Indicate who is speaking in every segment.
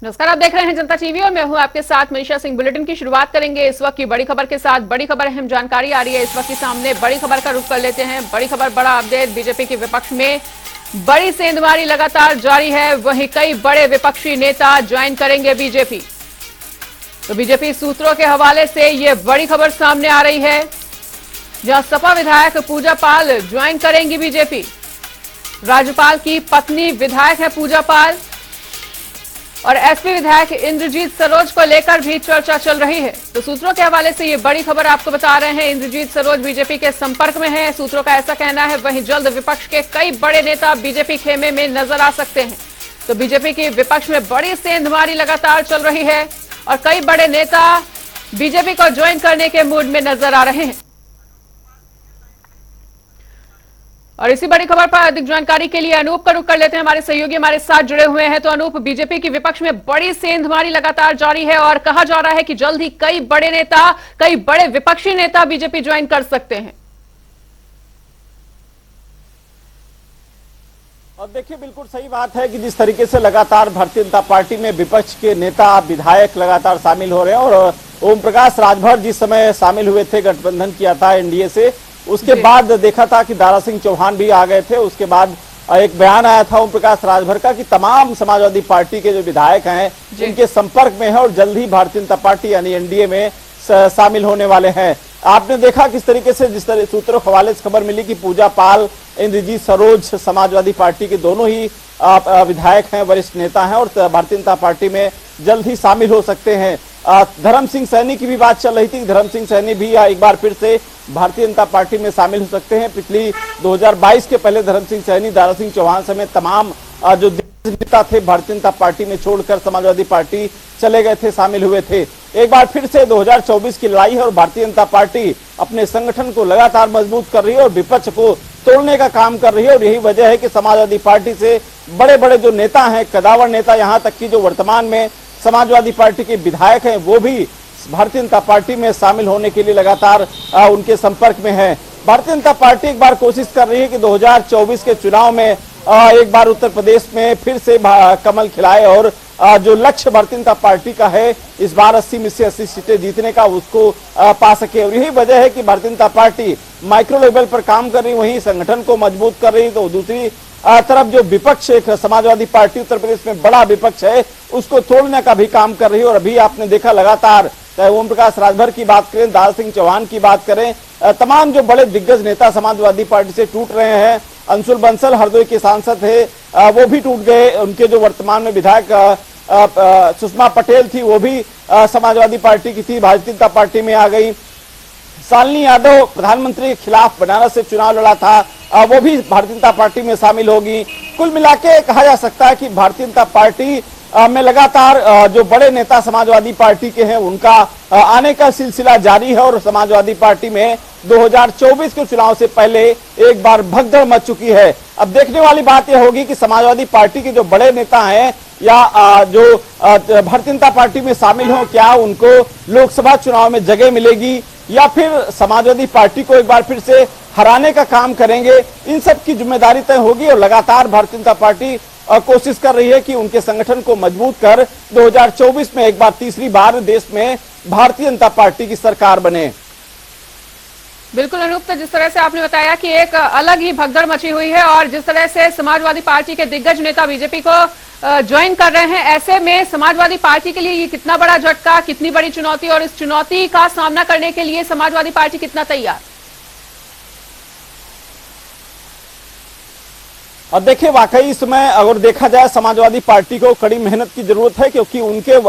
Speaker 1: नमस्कार, आप देख रहे हैं जनता टीवी और मैं हूं आपके साथ मनीषा सिंह। बुलेटिन की शुरुआत करेंगे इस वक्त की बड़ी खबर के साथ। बड़ी खबर अहम जानकारी आ रही है इस वक्त के सामने। बड़ी खबर का रुख कर लेते हैं। बड़ी खबर, बड़ा अपडेट। बीजेपी के विपक्ष में बड़ी सेंधमारी लगातार जारी है। वहीं कई बड़े विपक्षी नेता ज्वाइन करेंगे बीजेपी। तो बीजेपी सूत्रों के हवाले से यह बड़ी खबर सामने आ रही है, जहां सपा विधायक पूजा पाल ज्वाइन करेंगी बीजेपी। राज्यपाल की पत्नी विधायक है पूजा पाल, और एसपी विधायक इंद्रजीत सरोज को लेकर भी चर्चा चल रही है। तो सूत्रों के हवाले से ये बड़ी खबर आपको बता रहे हैं। इंद्रजीत सरोज बीजेपी के संपर्क में है, सूत्रों का ऐसा कहना है। वहीं जल्द विपक्ष के कई बड़े नेता बीजेपी खेमे में नजर आ सकते हैं। तो बीजेपी के विपक्ष में बड़ी सेंधमारी लगातार चल रही है और कई बड़े नेता बीजेपी को ज्वाइन करने के मूड में नजर आ रहे हैं। और इसी बड़ी खबर पर अधिक जानकारी के लिए अनूप का रुख कर लेते हैं। हमारे सहयोगी हमारे साथ जुड़े हुए हैं। तो अनूप, बीजेपी के विपक्ष में बड़ी सेंधमारी लगातार जारी है और कहा जा रहा है कि जल्द ही कई बड़े नेता, कई बड़े विपक्षी नेता बीजेपी ज्वाइन कर सकते हैं।
Speaker 2: और देखिए, बिल्कुल सही बात है कि जिस तरीके से लगातार भारतीय जनता पार्टी में विपक्ष के नेता विधायक लगातार शामिल हो रहे हैं, और ओम प्रकाश राजभर जिस समय शामिल हुए थे, गठबंधन किया था एनडीए से, उसके बाद देखा था कि दारा सिंह चौहान भी आ गए थे। उसके बाद एक बयान आया था ओम प्रकाश राजभर का कि तमाम समाजवादी पार्टी के जो विधायक हैं उनके संपर्क में है और जल्द ही भारतीय जनता पार्टी यानी एनडीए में शामिल होने वाले हैं। आपने देखा किस तरीके से, जिस तरह सूत्रों के हवाले से खबर मिली कि पूजा पाल, इंद्रजीत सरोज समाजवादी पार्टी के दोनों ही विधायक हैं, वरिष्ठ नेता हैं और भारतीय जनता पार्टी में जल्द ही शामिल हो सकते हैं। धर्म सिंह सैनी की भी बात चल रही थी। धर्म सिंह सैनी भी एक बार फिर से भारतीय जनता पार्टी में शामिल हो सकते हैं। पिछली 2022 के पहले धर्म सिंह सैनी, दारा सिंह चौहान समेत तमाम जो नेता थे भारतीय जनता पार्टी में छोड़कर समाजवादी पार्टी चले गए थे, शामिल हुए थे। एक बार फिर से 2024 की लड़ाई है और भारतीय जनता पार्टी अपने संगठन को लगातार मजबूत कर रही है और विपक्ष को तोड़ने का काम कर रही है। और यही वजह है कि समाजवादी पार्टी से बड़े बड़े जो नेता हैं, कदावर नेता, यहाँ तक कि जो वर्तमान में समाजवादी पार्टी के विधायक हैं, वो भी भारतीय जनता पार्टी में शामिल होने के लिए लगातार उनके संपर्क में है। भारतीय जनता पार्टी एक बार कोशिश कर रही है कि 2024 के चुनाव में एक बार उत्तर प्रदेश में फिर से कमल खिलाए और जो लक्ष्य भारतीय जनता पार्टी का है इस बार 80 में से 80 सीटें जीतने का, उसको पा सके। और यही वजह है कि Bharatiya Janata party micro level पर काम कर रही, वहीं संगठन को मजबूत कर रही। तो दूसरी तरफ जो विपक्ष, एक समाजवादी पार्टी उत्तर प्रदेश में बड़ा विपक्ष है, उसको तोड़ने का भी काम कर रही है। और अभी आपने देखा लगातार, चाहे ओम प्रकाश राजभर की बात करें, दारा सिंह चौहान की बात करें, तमाम जो बड़े दिग्गज नेता समाजवादी पार्टी से टूट रहे हैं। अंशुल बंसल हरदोई के सांसद थे, वो भी टूट गए। उनके जो वर्तमान में विधायक सुषमा पटेल थी, वो भी समाजवादी पार्टी की थी, भारतीय जनता पार्टी में आ गई। शालिनी यादव प्रधानमंत्री के खिलाफ बनारस से चुनाव लड़ा था, वो भी भारतीय जनता पार्टी में शामिल होगी। कुल मिलाके कहा जा सकता है कि भारतीय जनता पार्टी में लगातार जो बड़े नेता समाजवादी पार्टी के हैं उनका आने का सिलसिला जारी है। और समाजवादी पार्टी में 2024 के चुनाव से पहले एक बार भगदड़ मच चुकी है। अब देखने वाली बात यह होगी कि समाजवादी पार्टी के जो बड़े नेता हैं या जो भारतीय जनता पार्टी में शामिल हो, क्या उनको लोकसभा चुनाव में जगह मिलेगी या फिर समाजवादी पार्टी को एक बार फिर से हराने का काम करेंगे। इन सब की जिम्मेदारी तय होगी। और लगातार भारतीय जनता पार्टी कोशिश कर रही है कि उनके संगठन को मजबूत कर 2024 में एक बार, तीसरी बार देश में भारतीय जनता पार्टी की सरकार बने।
Speaker 1: बिल्कुल अनूप, तो जिस तरह से आपने बताया कि एक अलग ही भगदड़ मची हुई है और जिस तरह से समाजवादी पार्टी के दिग्गज नेता बीजेपी को ज्वाइन कर रहे हैं, ऐसे में समाजवादी पार्टी के लिए ये कितना बड़ा झटका, कितनी बड़ी चुनौती, और इस चुनौती का सामना करने के लिए समाजवादी पार्टी कितना तैयार?
Speaker 2: और देखिए, वाकई इस समय अगर देखा जाए समाजवादी पार्टी को कड़ी मेहनत की जरूरत है, क्योंकि उनके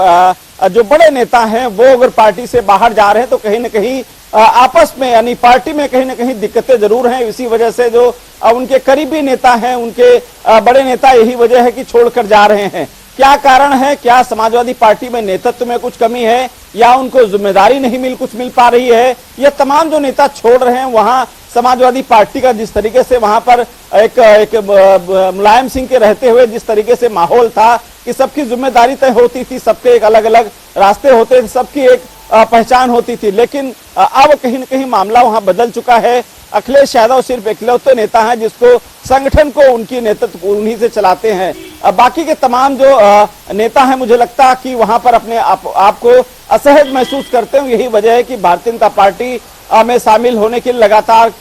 Speaker 2: जो बड़े नेता हैं वो अगर पार्टी से बाहर जा रहे हैं तो कहीं न कहीं आपस में यानी पार्टी में कहीं न कहीं दिक्कतें जरूर हैं। इसी वजह से जो उनके करीबी नेता हैं, उनके बड़े नेता, यही वजह है कि छोड़कर जा रहे हैं। क्या कारण है? क्या समाजवादी पार्टी में नेतृत्व में कुछ कमी है या उनको जिम्मेदारी नहीं मिल पा रही है? ये तमाम जो नेता छोड़ रहे हैं, वहां समाजवादी पार्टी का जिस तरीके से वहां पर एक मुलायम सिंह के रहते हुए जिस तरीके से माहौल था कि सबकी जिम्मेदारी तय होती थी, सबके एक अलग अलग रास्ते होते थे, सबकी एक पहचान होती थी। लेकिन अब कहीं न कहीं मामला वहां बदल चुका है। अखिलेश यादव सिर्फ इकलौते नेता हैं जिसको संगठन को उनकी नेतृत्व उन्हीं से चलाते हैं। बाकी के तमाम जो नेता हैं, मुझे लगता है कि वहां पर अपने आप को असहज महसूस करते हैं। यही वजह है कि भारतीय जनता पार्टी में शामिल होने के लिए लगातार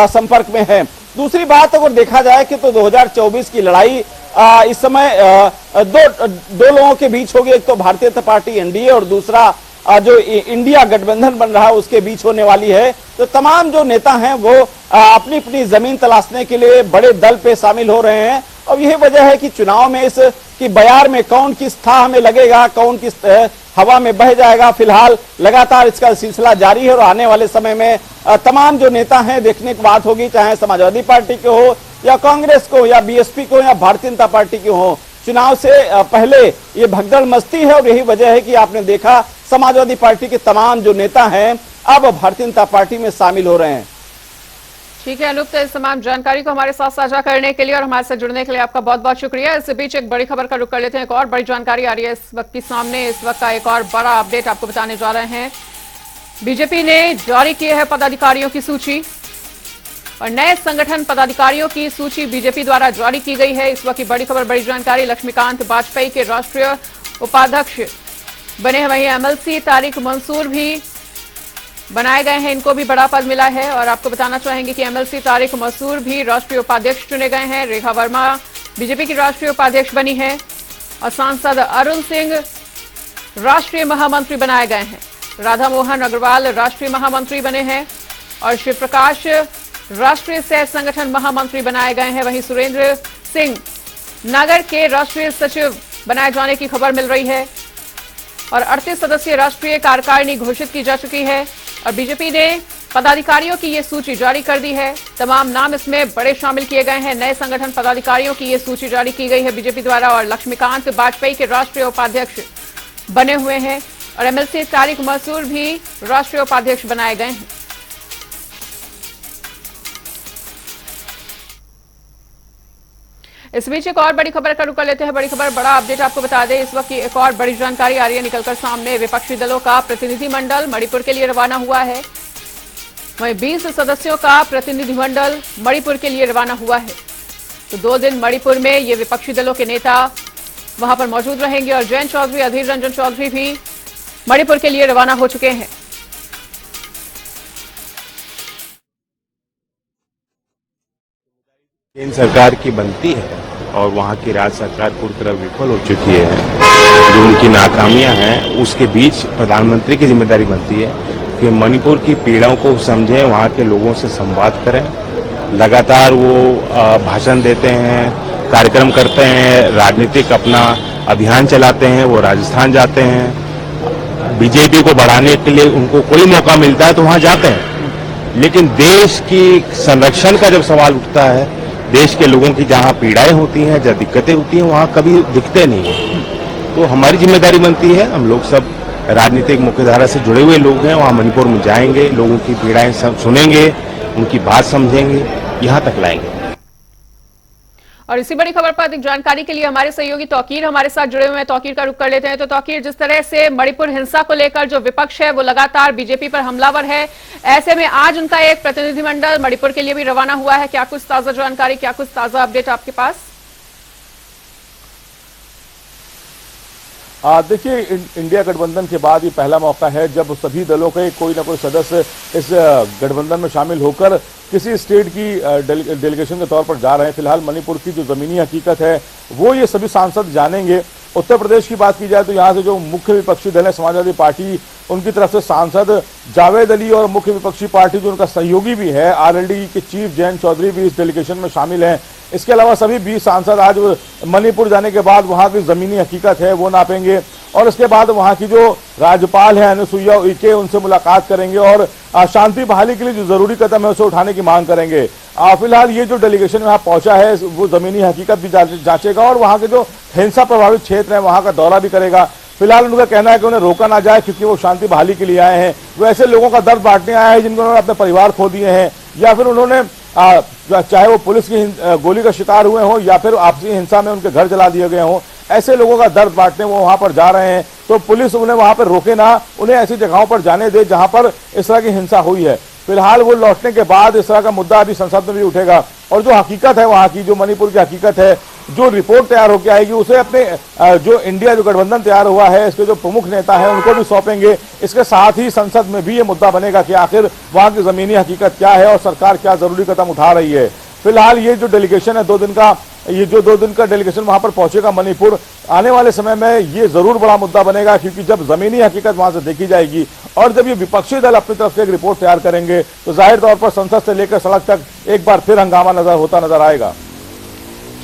Speaker 2: संपर्क में है। दूसरी बात अगर देखा जाए कि तो 2024 की लड़ाई इस समय दो लोगों के बीच होगी। एक तो भारतीय जनता पार्टी एनडीए और दूसरा जो इंडिया गठबंधन बन रहा है उसके बीच होने वाली है। तो तमाम जो नेता हैं वो अपनी अपनी जमीन तलाशने के लिए बड़े दल पे शामिल हो रहे हैं और यही वजह है कि चुनाव में इस की बयार में कौन किस थाह में लगेगा, कौन किस हवा में बह जाएगा। फिलहाल लगातार इसका सिलसिला जारी है और आने वाले समय में तमाम जो नेता हैं देखने की बात होगी, चाहे समाजवादी पार्टी के हो या कांग्रेस को या बीएसपी को या भारतीय जनता पार्टी के हो। चुनाव से पहले ये भगदड़ मस्ती है और यही वजह है कि आपने देखा समाजवादी पार्टी के तमाम जो नेता हैं अब भारतीय जनता पार्टी में शामिल हो रहे हैं।
Speaker 1: ठीक है अनूप, तो इस तमाम जानकारी को हमारे साथ साझा करने के लिए और हमारे साथ जुड़ने के लिए आपका बहुत बहुत शुक्रिया। इस बीच एक बड़ी खबर का रुख कर लेते हैं। एक और बड़ी जानकारी आ रही है इस वक्त की सामने। इस वक्त का एक और बड़ा अपडेट आपको बताने जा रहे हैं। बीजेपी ने जारी की है पदाधिकारियों की सूची और नए संगठन पदाधिकारियों की सूची बीजेपी द्वारा जारी की गई है। इस वक्त की बड़ी खबर, बड़ी जानकारी। लक्ष्मीकांत वाजपेयी के राष्ट्रीय उपाध्यक्ष बने हैं, वहीं एमएलसी तारिक मंसूर भी बनाए गए हैं, इनको भी बड़ा पद मिला है। और आपको बताना चाहेंगे कि एमएलसी तारिक मंसूर भी राष्ट्रीय उपाध्यक्ष चुने गए हैं। रेखा वर्मा बीजेपी की राष्ट्रीय उपाध्यक्ष बनी है और सांसद अरुण सिंह राष्ट्रीय महामंत्री बनाए गए हैं। राधा मोहन अग्रवाल राष्ट्रीय महामंत्री बने हैं और शिव प्रकाश राष्ट्रीय सह संगठन महामंत्री बनाए गए हैं। वहीं सुरेंद्र सिंह नागर के राष्ट्रीय सचिव बनाए जाने की खबर मिल रही है और 38 सदस्यीय राष्ट्रीय कार्यकारिणी घोषित की जा चुकी है और बीजेपी ने पदाधिकारियों की ये सूची जारी कर दी है। तमाम नाम इसमें बड़े शामिल किए गए हैं। नए संगठन पदाधिकारियों की ये सूची जारी की गई है बीजेपी द्वारा और लक्ष्मीकांत वाजपेयी के राष्ट्रीय उपाध्यक्ष बने हुए हैं और एमएलसी तारिक मंसूर भी राष्ट्रीय उपाध्यक्ष बनाए गए हैं। इस बीच एक और बड़ी खबर का रुख कर लेते हैं। बड़ी खबर, बड़ा अपडेट आपको बता दें। इस वक्त की एक और बड़ी जानकारी आ रही है निकलकर सामने। विपक्षी दलों का प्रतिनिधिमंडल मणिपुर के लिए रवाना हुआ है। वहीं 20 सदस्यों का प्रतिनिधिमंडल मणिपुर के लिए रवाना हुआ है। तो 2 दिन मणिपुर में ये विपक्षी दलों के नेता वहां पर मौजूद रहेंगे और जयंत चौधरी, अधीर रंजन चौधरी भी मणिपुर के लिए रवाना हो चुके हैं।
Speaker 3: केंद्र सरकार की बनती है और वहाँ की राज्य सरकार पूरी तरह विफल हो चुकी है। जो उनकी नाकामियां हैं उसके बीच प्रधानमंत्री की जिम्मेदारी बनती है कि मणिपुर की पीड़ाओं को समझें, वहाँ के लोगों से संवाद करें। लगातार वो भाषण देते हैं, कार्यक्रम करते हैं, राजनीतिक अपना अभियान चलाते हैं, वो राजस्थान जाते हैं। बीजेपी को बढ़ाने के लिए उनको कोई मौका मिलता है तो वहाँ जाते हैं, लेकिन देश की संरक्षण का जब सवाल उठता है, देश के लोगों की जहां पीड़ाएं होती हैं, जहां दिक्कतें होती हैं, वहां कभी दिखते नहीं है। तो हमारी जिम्मेदारी बनती है, हम लोग सब राजनीतिक मुख्यधारा से जुड़े हुए लोग हैं, वहां मणिपुर में जाएंगे, लोगों की पीड़ाएं सुनेंगे, उनकी बात समझेंगे, यहां तक लाएंगे।
Speaker 1: और इसी बड़ी खबर पर अधिक जानकारी के लिए हमारे सहयोगी तौकीर हमारे साथ जुड़े हुए हैं। तौकीर का रुख कर लेते हैं। तो तौकीर, जिस तरह से मणिपुर हिंसा को लेकर जो विपक्ष है वो लगातार बीजेपी पर हमलावर है, ऐसे में आज उनका एक प्रतिनिधिमंडल मणिपुर के लिए भी रवाना हुआ है। क्या कुछ ताजा जानकारी, क्या कुछ ताजा अपडेट आपके पास?
Speaker 4: देखिए, इंडिया गठबंधन के बाद ये पहला मौका है जब सभी दलों के कोई ना कोई सदस्य इस गठबंधन में शामिल होकर किसी स्टेट की डेलीगेशन के तौर पर जा रहे हैं। फिलहाल मणिपुर की जो जमीनी हकीकत है वो ये सभी सांसद जानेंगे। उत्तर प्रदेश की बात की जाए तो यहाँ से जो मुख्य विपक्षी दल है समाजवादी पार्टी, उनकी तरफ से सांसद जावेद अली और मुख्य विपक्षी पार्टी जो उनका सहयोगी भी है आरएलडी के चीफ जयंत चौधरी भी इस डेलीगेशन में शामिल हैं। इसके अलावा सभी 20 सांसद आज मणिपुर जाने के बाद वहां की जमीनी हकीकत है वो नापेंगे और इसके बाद वहां की जो राज्यपाल है अनुसुईया उइके, उनसे मुलाकात करेंगे और शांति बहाली के लिए जो जरूरी कदम है उसे उठाने की मांग करेंगे। फिलहाल ये जो डेलीगेशन वहां पहुंचा है वो जमीनी हकीकत भी जांचेगा और वहां के जो हिंसा प्रभावित क्षेत्र है वहां का दौरा भी करेगा। फिलहाल उनका कहना है कि उन्हें रोका ना जाए क्योंकि वो शांति बहाली के लिए आए हैं। वो ऐसे लोगों का दर्द बांटने आए हैं जिनको उन्होंने अपने परिवार खो दिए हैं या फिर उन्होंने चाहे वो पुलिस की गोली का शिकार हुए हों या फिर आपसी हिंसा में उनके घर जला दिए गए हों, ऐसे लोगों का दर्द बांटने वो वहां पर जा रहे हैं। तो पुलिस उन्हें वहां पर रोके ना, उन्हें ऐसी जगहों पर जाने दे जहां पर इस तरह की हिंसा हुई है। फिलहाल वो लौटने के बाद इस तरह का मुद्दा अभी संसद में भी उठेगा और जो हकीकत है वहां की, जो मणिपुर की हकीकत है, जो रिपोर्ट तैयार होकर आएगी उसे अपने जो इंडिया जो गठबंधन तैयार हुआ है इसके जो प्रमुख नेता हैं उनको भी सौंपेंगे। इसके साथ ही संसद में भी ये मुद्दा बनेगा कि आखिर वहां की जमीनी हकीकत क्या है और सरकार क्या जरूरी कदम उठा रही है। फिलहाल ये जो डेलीगेशन है 2 दिन का, ये जो 2 दिन का डेलीगेशन वहां पर पहुंचेगा मणिपुर, आने वाले समय में ये जरूर बड़ा मुद्दा बनेगा, क्योंकि जब जमीनी हकीकत वहां से देखी जाएगी और जब ये विपक्षी दल अपनी तरफ से एक रिपोर्ट तैयार करेंगे तो जाहिर तौर पर संसद से लेकर सड़क तक एक बार फिर हंगामा नजर आएगा।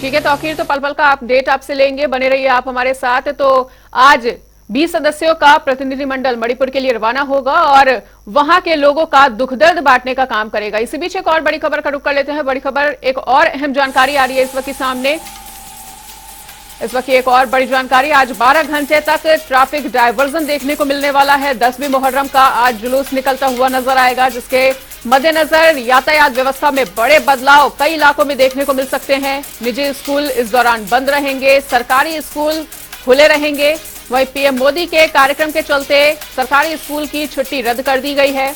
Speaker 1: ठीक है तौकीर, तो पल पल का अपडेट आपसे लेंगे, बने रहिए आप हमारे साथ। तो आज 20 सदस्यों का प्रतिनिधिमंडल मणिपुर के लिए रवाना होगा और वहां के लोगों का दुख दर्द बांटने का काम करेगा। इसी बीच एक और बड़ी खबर का रुख कर लेते हैं। बड़ी खबर, एक और अहम जानकारी आ रही है इस वक्त सामने। इस वक्त एक और बड़ी जानकारी, आज 12 घंटे तक ट्रैफिक डायवर्जन देखने को मिलने वाला है। 10वीं मुहर्रम का आज जुलूस निकलता हुआ नजर आएगा, जिसके मद्देनजर यातायात व्यवस्था में बड़े बदलाव कई इलाकों में देखने को मिल सकते हैं। निजी स्कूल इस दौरान बंद रहेंगे, सरकारी स्कूल खुले रहेंगे। वहीं पीएम मोदी के कार्यक्रम के चलते सरकारी स्कूल की छुट्टी रद्द कर दी गई है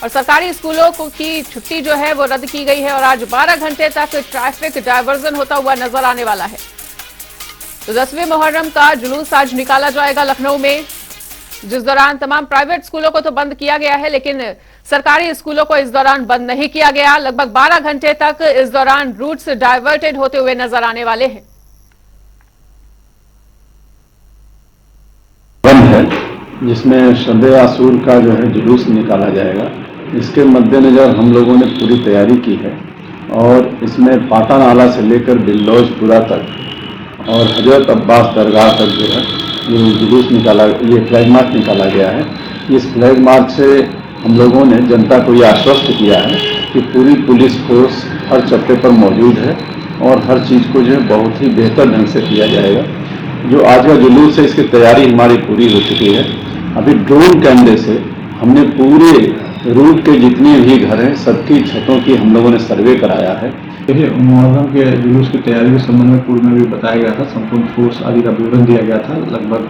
Speaker 1: और सरकारी स्कूलों की छुट्टी जो है वो रद्द की गई है और आज 12 घंटे तक ट्रैफिक डायवर्जन होता हुआ नजर आने वाला है। तो 10वीं मुहर्रम का जुलूस आज निकाला जाएगा लखनऊ में, जिस दौरान तमाम प्राइवेट स्कूलों को तो बंद किया गया है लेकिन सरकारी स्कूलों को इस दौरान बंद नहीं किया गया। लगभग 12 घंटे तक इस दौरान रूट्स डाइवर्टेड होते हुए नजर आने वाले हैं।
Speaker 5: है जिसमें शब आसूर का जो है जुलूस निकाला जाएगा। इसके मद्देनजर हम लोगों ने पूरी तैयारी की है और इसमें पाटा नाला से लेकर बिल्लौजपुरा तक और हजरत अब्बास दरगाह तक जो है ये जुलूस निकाला, ये फ्लैग मार्च निकाला गया है। इस फ्लैग मार्च से हम लोगों ने जनता को ये आश्वस्त किया है कि पूरी पुलिस फोर्स हर चक्के पर मौजूद है और हर चीज़ को जो है बहुत ही बेहतर ढंग से किया जाएगा। जो आज का जुलूस है इसकी तैयारी हमारी पूरी हो चुकी है। अभी ड्रोन कैमरे से हमने पूरे रूट के जितने भी घर हैं सबकी छतों की हम लोगों ने सर्वे कराया है।
Speaker 6: देखिए, मुहर्रम के जुलूस की तैयारी के संबंध में पूर्व में भी बताया गया था, संपूर्ण फोर्स आदि का विवरण दिया गया था। लगभग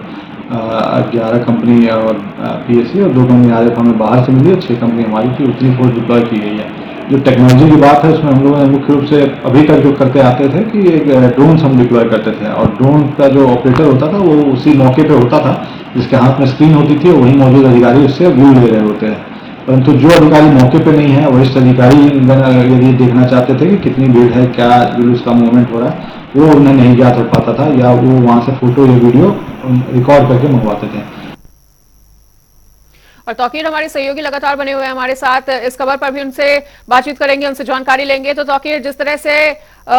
Speaker 6: 11 कंपनी और PSC और 2 कंपनी RF हमें बाहर से मिली और 6 कंपनी हमारी थी, उतनी फोर्स डिप्लॉय की गई है। जो टेक्नोलॉजी की बात है उसमें हम लोगों ने मुख्य रूप से अभी तक जो करते आते थे कि एक ड्रोन हम डिप्लॉय करते थे और ड्रोन का जो ऑपरेटर होता था वो उसी मौके पे होता था, जिसके हाथ में स्क्रीन होती थी और वही मौजूद अधिकारी उससे व्यू ले रहे होते हैं। परंतु जो अधिकारी मौके पे नहीं है, वरिष्ठ अधिकारी यदि देखना चाहते थे कि कितनी भीड़ है, क्या जुलूस का मूवमेंट हो रहा है, वो उन्हें नहीं ज्ञात हो पाता था या वो वहाँ से फोटो या वीडियो रिकॉर्ड करके मंगवाते थे।
Speaker 1: और तौकीर हमारे सहयोगी लगातार बने हुए हैं हमारे साथ, इस खबर पर भी उनसे बातचीत करेंगे, उनसे जानकारी लेंगे। तो तौकीर, जिस तरह से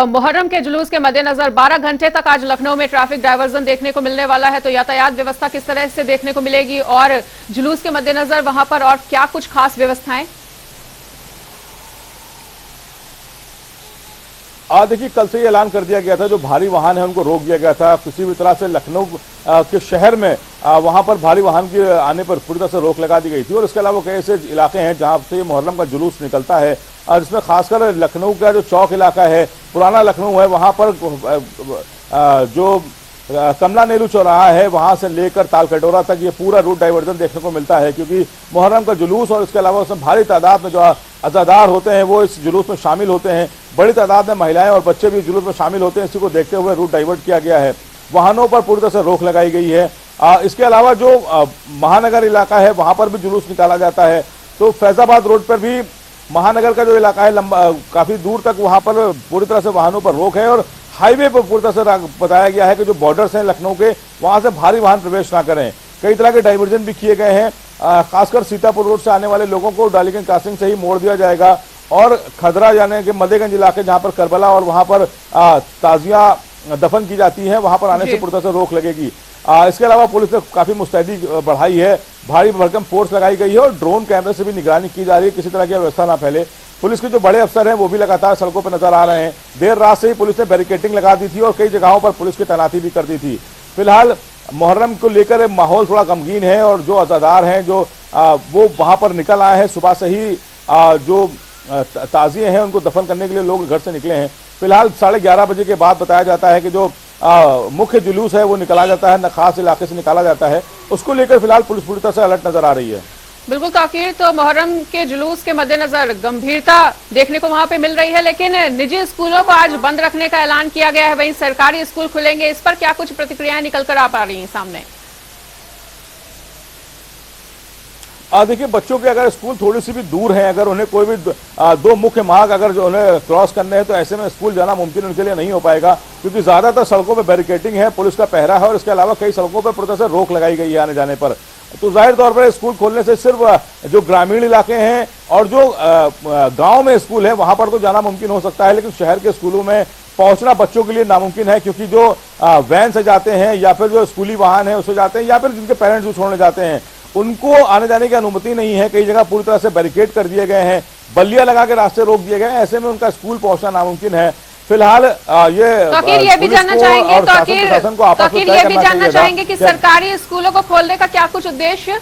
Speaker 1: मुहर्रम के जुलूस के मद्देनजर 12 घंटे तक आज लखनऊ में ट्रैफिक डायवर्जन देखने को मिलने वाला है, तो यातायात व्यवस्था किस तरह से देखने को मिलेगी और जुलूस के मद्देनजर वहां पर और क्या कुछ खास व्यवस्थाएं?
Speaker 4: देखिए, कल से ही ऐलान कर दिया गया था जो भारी वाहन है उनको रोक दिया गया था। किसी भी तरह से लखनऊ के शहर में वहां पर भारी वाहन के आने पर पूरी तरह से रोक लगा दी गई थी और इसके अलावा कई ऐसे इलाके हैं जहां से मुहर्रम का जुलूस निकलता है और इसमें खासकर लखनऊ का जो चौक इलाका है, पुराना लखनऊ है, वहां पर जो कमला नेहरू चौराहा है वहां से लेकर तालकटोरा तक ये पूरा रूट डाइवर्जन देखने को मिलता है, क्योंकि मुहर्रम का जुलूस और इसके अलावा उसमें भारी तादाद में जो अज़ादार होते हैं वो इस जुलूस में शामिल होते हैं। बड़ी तादाद में महिलाएं और बच्चे भी जुलूस में शामिल होते हैं। इसी को देखते हुए रूट डाइवर्ट किया गया है, वाहनों पर पूरी तरह से रोक लगाई गई है। इसके अलावा जो महानगर इलाका है वहां पर भी जुलूस निकाला जाता है, तो फैजाबाद रोड पर भी महानगर का जो इलाका है लंबा काफी दूर तक वहां पर पूरी तरह से वाहनों पर रोक है और हाईवे पर पूरी तरह से बताया गया है कि जो बॉर्डर्स हैं लखनऊ के वहां से भारी वाहन प्रवेश ना करें। कई तरह के डाइवर्जन भी किए गए हैं, खासकर सीतापुर रोड से आने वाले लोगों को डालीगंज क्रॉसिंग से ही मोड़ दिया जाएगा और खदरा यानी कि मदेगंज इलाके जहां पर करबला और वहां पर ताजिया दफन की जाती है वहां पर आने से पूरी तरह से रोक लगेगी। इसके अलावा पुलिस ने काफी मुस्तैदी बढ़ाई है, भारी भरकम फोर्स लगाई गई है और ड्रोन कैमरे से भी निगरानी की जा रही है, किसी तरह की व्यवस्था ना फैले। पुलिस के जो बड़े अफसर हैं वो भी लगातार सड़कों पर नजर आ रहे हैं। देर रात से ही पुलिस ने बैरिकेडिंग लगा दी थी और कई जगहों पर पुलिस की तैनाती भी कर दी थी। फिलहाल मुहर्रम को लेकर माहौल थोड़ा गमगीन है और जो अज़ादार हैं जो वो वहां पर निकल आए हैं, सुबह से ही जो ताजिए हैं उनको दफन करने के लिए लोग घर से निकले हैं। फिलहाल 11:30 बजे के बाद बताया जाता है कि जो मुख्य जुलूस है वो निकाला जाता है, नखास इलाके से निकाला जाता है, उसको लेकर फिलहाल पुलिस पूरी तरह से अलर्ट नजर आ रही है।
Speaker 1: बिल्कुल ताकीर, तो मुहर्रम के जुलूस के मद्देनजर गंभीरता देखने को वहां पे मिल रही है, लेकिन निजी स्कूलों को आज बंद रखने का ऐलान किया गया है, वहीं सरकारी स्कूल खुलेंगे। इस पर क्या कुछ प्रतिक्रियाएं निकल कर आ पा रही हैं सामने?
Speaker 4: देखिए, बच्चों के अगर स्कूल थोड़ी सी भी दूर है, अगर उन्हें कोई भी दो मुख्य मार्ग अगर जो उन्हें क्रॉस करने हैं, तो ऐसे में स्कूल जाना मुमकिन उनके लिए नहीं हो पाएगा, क्योंकि ज्यादातर सड़कों पर बैरिकेडिंग है, पुलिस का पहरा है और इसके अलावा कई सड़कों पर पूरी तरह से रोक लगाई गई है आने जाने पर। तो जाहिर तौर पर स्कूल खोलने से सिर्फ जो ग्रामीण इलाके हैं और जो गांव में स्कूल है वहां पर तो जाना मुमकिन हो सकता है, लेकिन शहर के स्कूलों में पहुंचना बच्चों के लिए नामुमकिन है, क्योंकि जो वैन से जाते हैं या फिर जो स्कूली वाहन है उससे जाते हैं या फिर जिनके पेरेंट्स को छोड़ने जाते हैं, उनको आने जाने की अनुमति नहीं है। कई जगह पूरी तरह से बैरिकेड कर दिए गए हैं, बल्लियां लगा के रास्ते रोक दिए गए हैं, ऐसे में उनका स्कूल पहुंचना नामुमकिन है। फिलहाल
Speaker 1: ये भी जानना चाहेंगे ये भी जानना चाहेंगे कि सरकारी स्कूलों को खोलने का क्या कुछ उद्देश्य?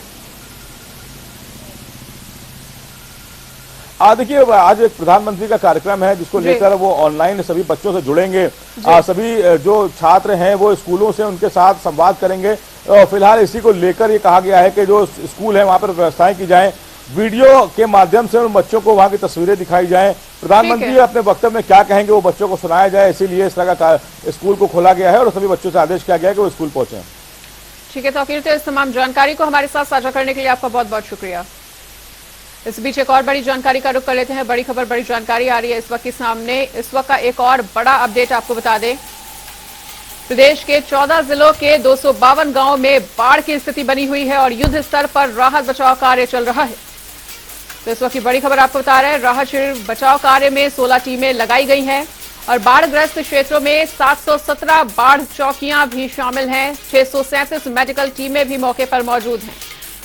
Speaker 4: देखिए, आज एक प्रधानमंत्री का कार्यक्रम है जिसको लेकर वो ऑनलाइन सभी बच्चों से जुड़ेंगे, सभी जो छात्र हैं वो स्कूलों से उनके साथ संवाद करेंगे। फिलहाल इसी को लेकर ये कहा गया है कि जो स्कूल है वहां पर व्यवस्थाएं की जाएं, वीडियो के माध्यम से उन बच्चों को वहां की तस्वीरें दिखाई जाएं। प्रधानमंत्री अपने वक्तव्य में क्या कहेंगे वो बच्चों को सुनाया जाए, इसीलिए इस तरह का स्कूल को खोला गया है और सभी बच्चों से आदेश किया गया है कि वो स्कूल पहुंचे।
Speaker 1: ठीक है, तो फिर इस तमाम जानकारी को हमारे साथ साझा करने के लिए आपका बहुत बहुत शुक्रिया। इस बीच एक और बड़ी जानकारी का रुख कर लेते हैं। बड़ी खबर, बड़ी जानकारी आ रही है इस वक्त के सामने। इस वक्त का एक और बड़ा अपडेट आपको बता दें, प्रदेश के 14 जिलों के 252 गांवों में बाढ़ की स्थिति बनी हुई है और युद्ध स्तर पर राहत बचाव कार्य चल रहा है। तो इस वक्त की बड़ी खबर आपको बता रहे हैं, राहत बचाव कार्य में 16 टीमें लगाई गई हैं और बाढ़ग्रस्त क्षेत्रों में 717 बाढ़ चौकियां भी शामिल हैं। 637 मेडिकल टीमें भी मौके पर मौजूद हैं।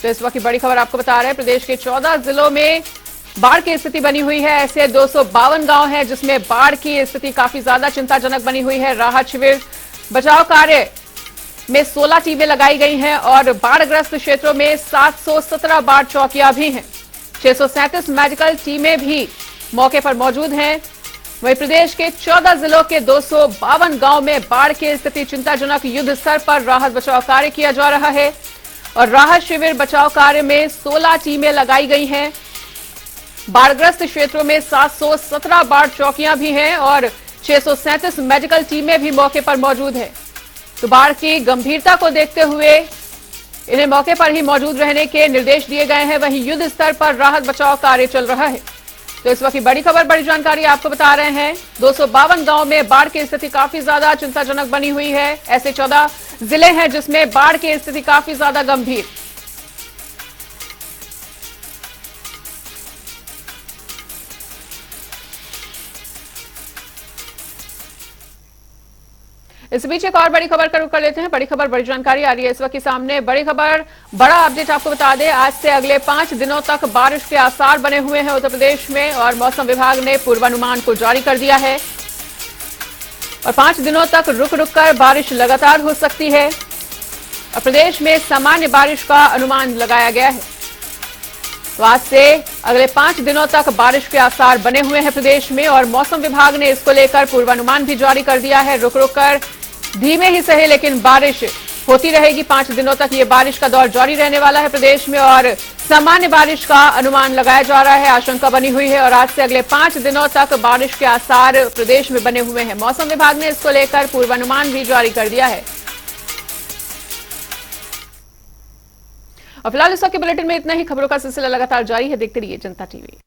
Speaker 1: तो इस वक्त की बड़ी खबर आपको बता रहे हैं, प्रदेश के 14 जिलों में बाढ़ की स्थिति बनी हुई है। ऐसे 252 गांव हैं जिसमें बाढ़ की स्थिति काफी ज्यादा चिंताजनक बनी हुई है। राहत शिविर बचाव कार्य में 16 टीमें लगाई गई हैं और बाढ़ग्रस्त क्षेत्रों में 717 बाढ़ चौकियां भी हैं। 637 मेडिकल टीमें भी मौके पर मौजूद हैं। वहीं प्रदेश के 14 जिलों के 252 गांव में बाढ़ की स्थिति चिंताजनक, युद्ध स्तर पर राहत बचाव कार्य किया जा रहा है और राहत शिविर बचाव कार्य में 16 टीमें लगाई गई हैं। बाढ़ग्रस्त क्षेत्रों में 717 बाढ़ चौकियां भी हैं और 637 मेडिकल टीमें भी मौके पर मौजूद है। तो बाढ़ की गंभीरता को देखते हुए इन्हें मौके पर ही मौजूद रहने के निर्देश दिए गए हैं। वहीं युद्ध स्तर पर राहत बचाव कार्य चल रहा है। तो इस वक्त की बड़ी खबर, बड़ी जानकारी आपको बता रहे हैं, 252 गांव में बाढ़ की स्थिति काफी ज्यादा चिंताजनक बनी हुई है। ऐसे 14 जिले हैं जिसमें बाढ़ की स्थिति काफी ज्यादा गंभीर। इस बीच एक और बड़ी खबर का रुख कर लेते हैं। बड़ी खबर, बड़ी जानकारी आ रही है इस वक्त के सामने। बड़ी खबर, बड़ा अपडेट आपको बता दें, आज से अगले 5 दिनों तक बारिश के आसार बने हुए हैं उत्तर प्रदेश में और मौसम विभाग ने पूर्वानुमान को जारी कर दिया है और 5 दिनों तक रुक रुक कर बारिश लगातार हो सकती है और प्रदेश में सामान्य बारिश का अनुमान लगाया गया है। तो आज से अगले 5 दिनों तक बारिश के आसार बने हुए हैं प्रदेश में और मौसम विभाग ने इसको लेकर पूर्वानुमान भी जारी कर दिया है। रुक रुक कर, धीमे ही सही लेकिन बारिश होती रहेगी। 5 दिनों तक ये बारिश का दौर जारी रहने वाला है प्रदेश में और सामान्य बारिश का अनुमान लगाया जा रहा है। आशंका बनी हुई है और आज से अगले 5 दिनों तक बारिश के आसार प्रदेश में बने हुए हैं। मौसम विभाग ने इसको लेकर पूर्वानुमान भी जारी कर दिया है। और फिलहाल इस वक्त के बुलेटिन में इतना ही। खबरों का सिलसिला लगातार जारी है, देखते रहिए जनता टीवी।